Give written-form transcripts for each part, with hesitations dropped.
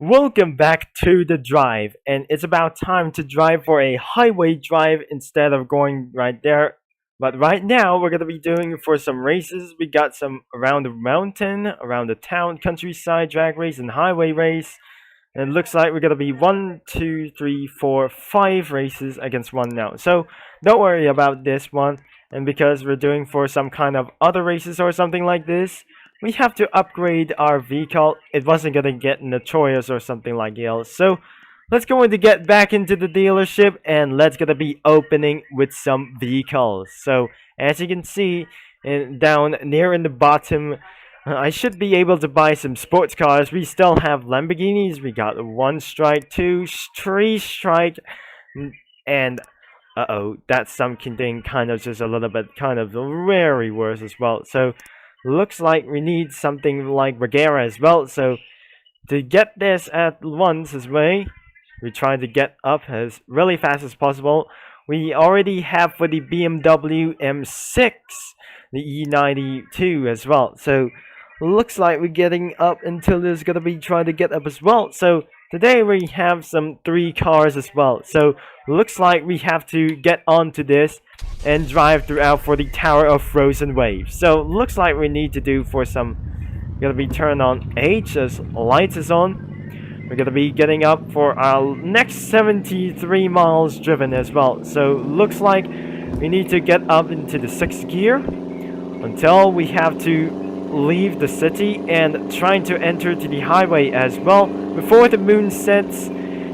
Welcome back to the drive, and it's about time to drive for a highway drive instead of going right there. But right now, we're gonna be doing for some races. We got some around the mountain, around the town, countryside drag race, and highway race. And it looks like we're gonna be one, two, three, four, five races against one now. So don't worry about this one. And because we're doing for some kind of other races or something like this, we have to upgrade our vehicle. It wasn't gonna get notorious or something like else. So let's go in to get back into the dealership and let's gonna be opening with some vehicles. So as you can see, down near in the bottom, I should be able to buy some sports cars. We still have Lamborghinis. We got one strike, two, three strike, and uh-oh, that's something kind of just a little bit kind of very worse as well. So looks like we need something like Regera as well. So to get this at once as way, we try to get up as really fast as possible. We already have for the BMW M6 the E92 as well. So looks like we're getting up until there's gonna be trying to get up as well. So today we have some three cars as well. So looks like we have to get onto this and drive throughout for the Tower of Frozen Waves. So looks like we need to do for some gonna be turn on H as lights is on. We're gonna be getting up for our next 73 miles driven as well. So looks like we need to get up into the 6th gear until we have to leave the city and trying to enter to the highway as well. Before the moon sets,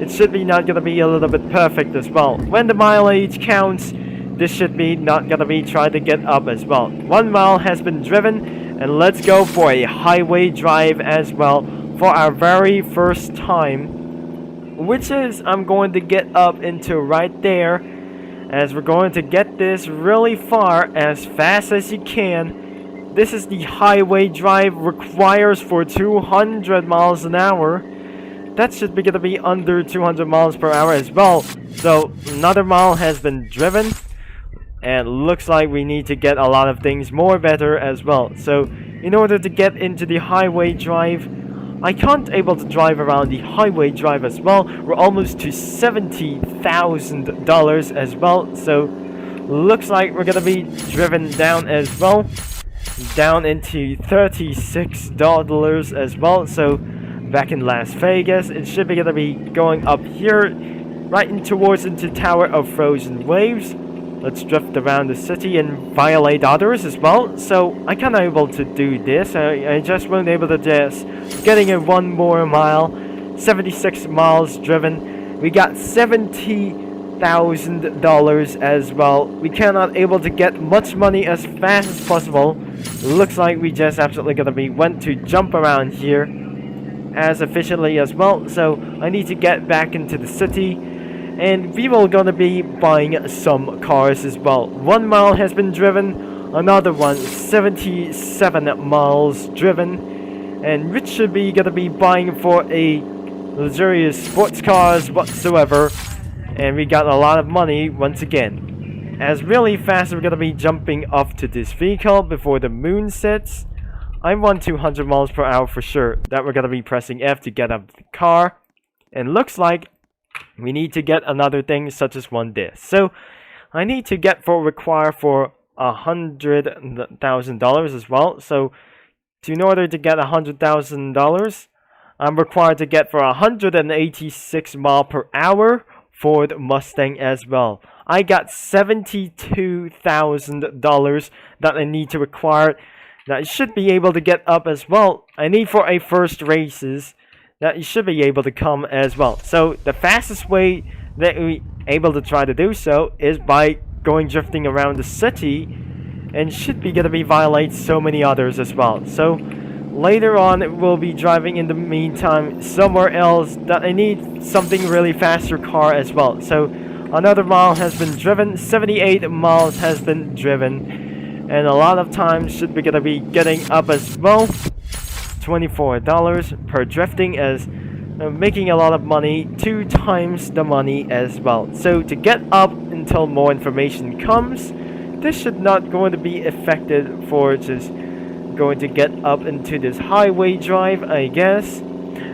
it should be not gonna be a little bit perfect as well. When the mileage counts, this should be not gonna be trying to get up as well. 1 mile has been driven, and let's go for a highway drive as well for our very first time, which is I'm going to get up into right there, as we're going to get this really far as fast as you can. This is the highway drive, requires for 200 miles an hour. That should be gonna be under 200 miles per hour as well. So another mile has been driven, and looks like we need to get a lot of things more better as well. So in order to get into the highway drive, I can't able to drive around the highway drive as well. We're almost to $70,000 as well. So looks like we're gonna be driven down as well, down into $36 as well. So back in Las Vegas, it should be gonna be going up here right in towards into Tower of Frozen Waves. Let's drift around the city and violate others as well. So I can't able to do this. I just won't able to just getting a one more mile, 76 miles driven. We got $70,000 as well. We cannot able to get much money as fast as possible. Looks like we just absolutely gonna be went to jump around here as efficiently as well. So I need to get back into the city, and we will gonna be buying some cars as well. 1 mile has been driven, another one 77 miles driven, and which should be gonna be buying for a luxurious sports cars whatsoever. And we got a lot of money once again. As really fast we're gonna be jumping off to this vehicle before the moon sets. I want 200 miles per hour for sure. That we're gonna be pressing F to get up the car. And looks like we need to get another thing such as one disc. So I need to get require for $100,000 as well. So in order to get $100,000, I'm required to get for 186 mile per hour Ford Mustang as well. I got $72,000 that I need to require. That I should be able to get up as well. I need for a first races that you should be able to come as well. So the fastest way that we able to try to do so is by going drifting around the city, and should be gonna be violate so many others as well. So later on we'll be driving in the meantime somewhere else that I need something really faster car as well. So another mile has been driven, 78 miles has been driven, and a lot of times should be gonna be getting up as well. $24 per drifting, as making a lot of money, 2 times the money as well. So to get up until more information comes, this should not going to be affected for just going to get up into this highway drive, I guess.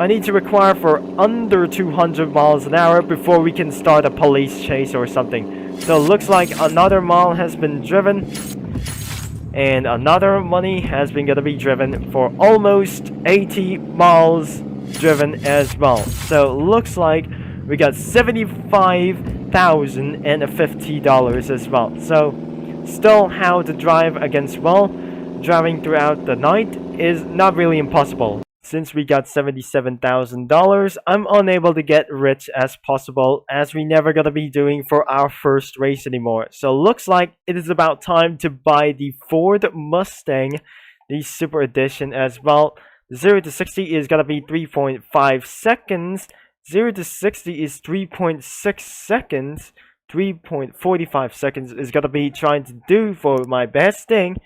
I need to require for under 200 miles an hour before we can start a police chase or something. So it looks like another mile has been driven, and another money has been gonna be driven for almost 80 miles driven as well. So it looks like we got $75,050 as well. So still, how to drive against driving throughout the night is not really impossible. Since we got $77,000, I'm unable to get rich as possible, as we never gonna be doing for our first race anymore. So looks like it is about time to buy the Ford Mustang, the Super Edition as well. 0 to 60 is gonna be 3.5 seconds. 0 to 60 is 3.6 seconds. 3.45 seconds is gonna be trying to do for my best thing.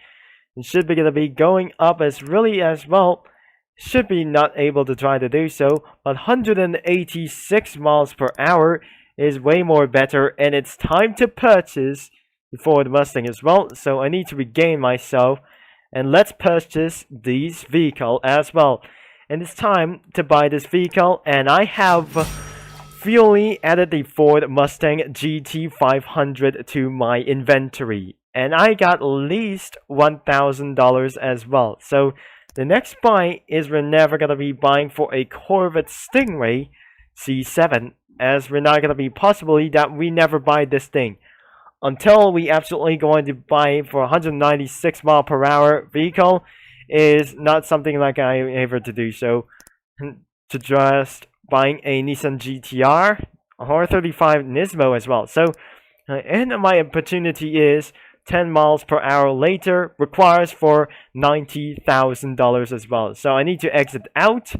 It should be gonna be going up as really as well. Should be not able to try to do so, but 186 miles per hour is way more better, and it's time to purchase the Ford Mustang as well. So I need to regain myself, and let's purchase this vehicle as well. And it's time to buy this vehicle, and I have fully added the Ford Mustang GT500 to my inventory, and I got at least $1,000 as well. So the next buy is we're never gonna be buying for a Corvette Stingray C7, as we're not gonna be possibly that we never buy this thing until we absolutely going to buy for 196 mile per hour vehicle is not something like I'm able to do. So to just buying a Nissan GTR or 35 Nismo as well. So and my opportunity is 10 miles per hour later requires for $90,000 as well. So I need to exit out,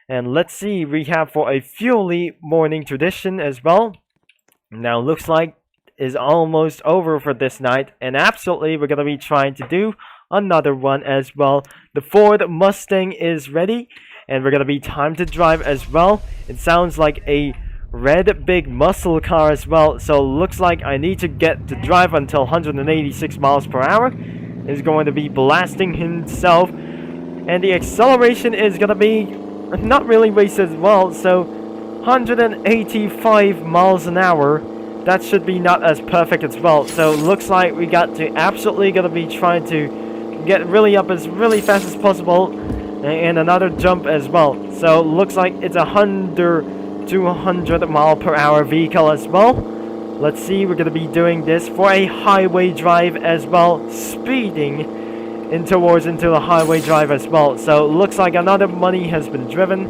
and let's see, we have for a fuely morning tradition as well. Now looks like is almost over for this night, and absolutely we're gonna be trying to do another one as well. The Ford Mustang is ready, and we're gonna be time to drive as well. It sounds like a red big muscle car as well, so looks like I need to get to drive until 186 miles per hour. Is going to be blasting himself, and the acceleration is gonna be not really wasted as well. So 185 miles an hour, that should be not as perfect as well. So looks like we got to absolutely gonna be trying to get really up as really fast as possible, and another jump as well. So looks like it's 200 mile per hour vehicle as well. Let's see, we're gonna be doing this for a highway drive as well, speeding in towards into the highway drive as well. So looks like another money has been driven,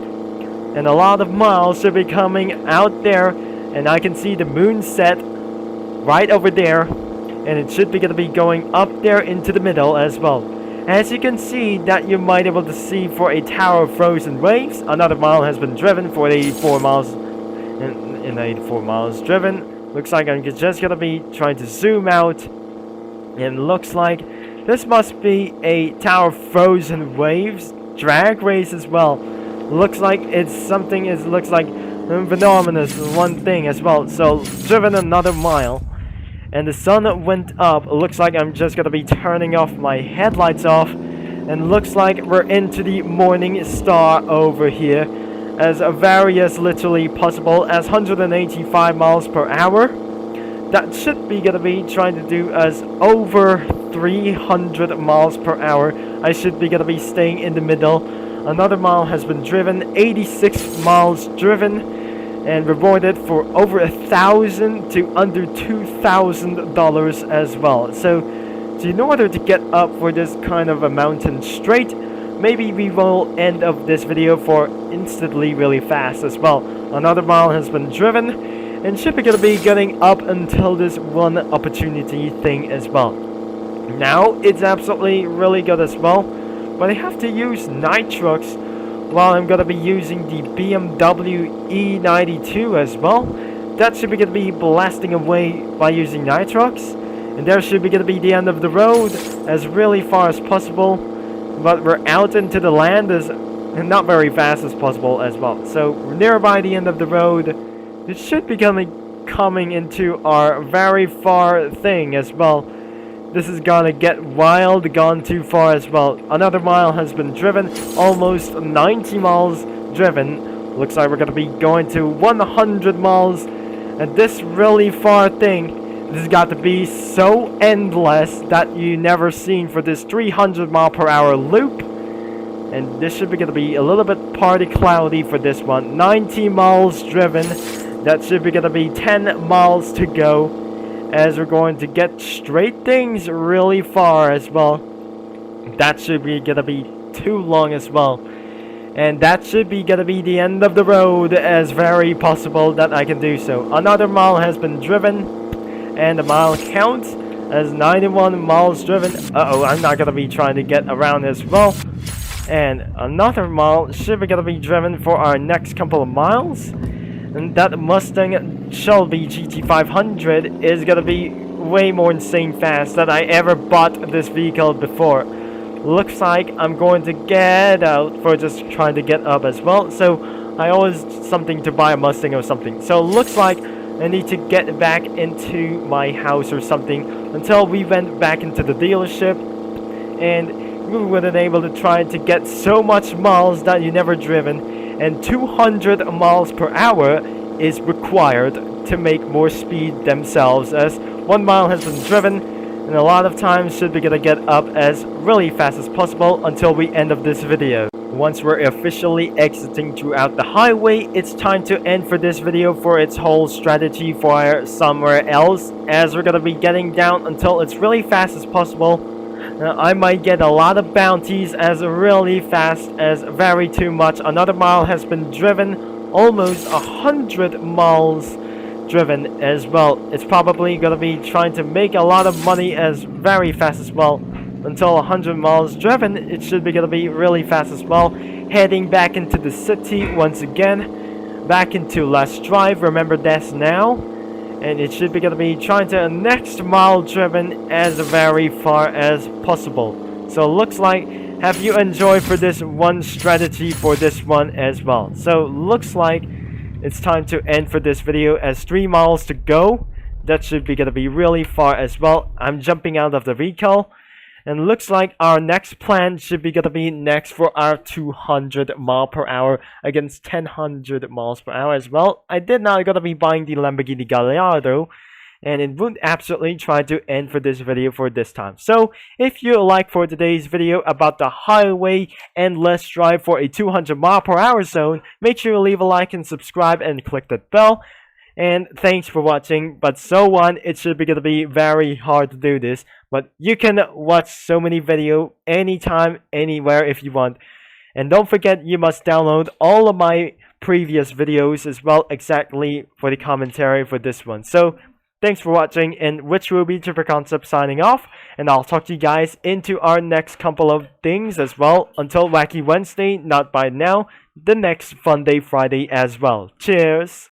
and a lot of miles should be coming out there, and I can see the moon set right over there, and it should be gonna be going up there into the middle as well. As you can see that you might be able to see for a tower of frozen waves, another mile has been driven for 84 miles, in 84 miles driven. Looks like I'm just gonna be trying to zoom out, and looks like this must be a tower of frozen waves drag race as well. Looks like it's something, it looks like phenomenous one thing as well. So driven another mile, and the sun went up. Looks like I'm just gonna be turning off my headlights off, and looks like we're into the morning star over here, as various literally possible as 185 miles per hour. That should be gonna be trying to do as over 300 miles per hour. I should be gonna be staying in the middle. Another mile has been driven, 86 miles driven, and rewarded for over $1,000 to under $2,000 as well. So in order to get up for this kind of a mountain straight, maybe we will end up this video for instantly really fast as well. Another mile has been driven, and should be gonna be getting up until this one opportunity thing as well. Now it's absolutely really good as well, but I have to use nitrox while I'm gonna be using the BMW E92 as well. That should be gonna be blasting away by using nitrox, and there should be gonna be the end of the road as really far as possible, but we're out into the land as not very fast as possible as well. So nearby the end of the road, it should be coming into our very far thing as well. This is gonna get wild, gone too far as well. Another mile has been driven, almost 90 miles driven. Looks like we're gonna be going to 100 miles, and this really far thing, this has got to be so endless that you never seen for this 300-mile-per-hour loop. And this should be gonna be a little bit partly cloudy for this one. 90 miles driven. That should be gonna be 10 miles to go, as we're going to get straight things really far as well. That should be gonna be too long as well. And that should be gonna be the end of the road, as very possible that I can do so. Another mile has been driven, and the mile count as 91 miles driven. Uh-oh, I'm not gonna be trying to get around as well. And another mile should be gonna be driven for our next couple of miles. And that Mustang Shelby GT500 is gonna be way more insane fast than I ever bought this vehicle before. Looks like I'm going to get out for just trying to get up as well. So I always something to buy a Mustang or something. So looks like I need to get back into my house or something until we went back into the dealership. And we weren't able to try to get so much miles that you never driven, and 200 miles per hour is required to make more speed themselves, as 1 mile has been driven, and a lot of times should be gonna get up as really fast as possible until we end of this video. Once we're officially exiting throughout the highway, it's time to end for this video for its whole strategy for somewhere else, as we're gonna be getting down until it's really fast as possible. I might get a lot of bounties as really fast as very too much. Another mile has been driven, almost 100 miles driven as well. It's probably gonna be trying to make a lot of money as very fast as well. Until 100 miles driven, it should be gonna be really fast as well. Heading back into the city once again, back into Let's Drive. Remember this now. And it should be gonna be trying to next mile driven as very far as possible. So looks like, have you enjoyed for this one strategy for this one as well. So looks like it's time to end for this video, as 3 miles to go. That should be gonna be really far as well. I'm jumping out of the vehicle. And looks like our next plan should be gonna be next for our 200 mile per hour against 100 miles per hour as well. I did not gonna be buying the Lamborghini Gallardo, and it would absolutely try to end for this video for this time. So if you like for today's video about the highway and Let's Drive for a 200 mile per hour zone, make sure you leave a like and subscribe and click that bell. And thanks for watching. But so on, it should be gonna be very hard to do this, but you can watch so many videos anytime, anywhere if you want. And don't forget, you must download all of my previous videos as well, exactly for the commentary for this one. So thanks for watching, and which will be Triple Concept signing off, and I'll talk to you guys into our next couple of things as well. Until Wacky Wednesday, not by now, the next Fun Day Friday as well. Cheers!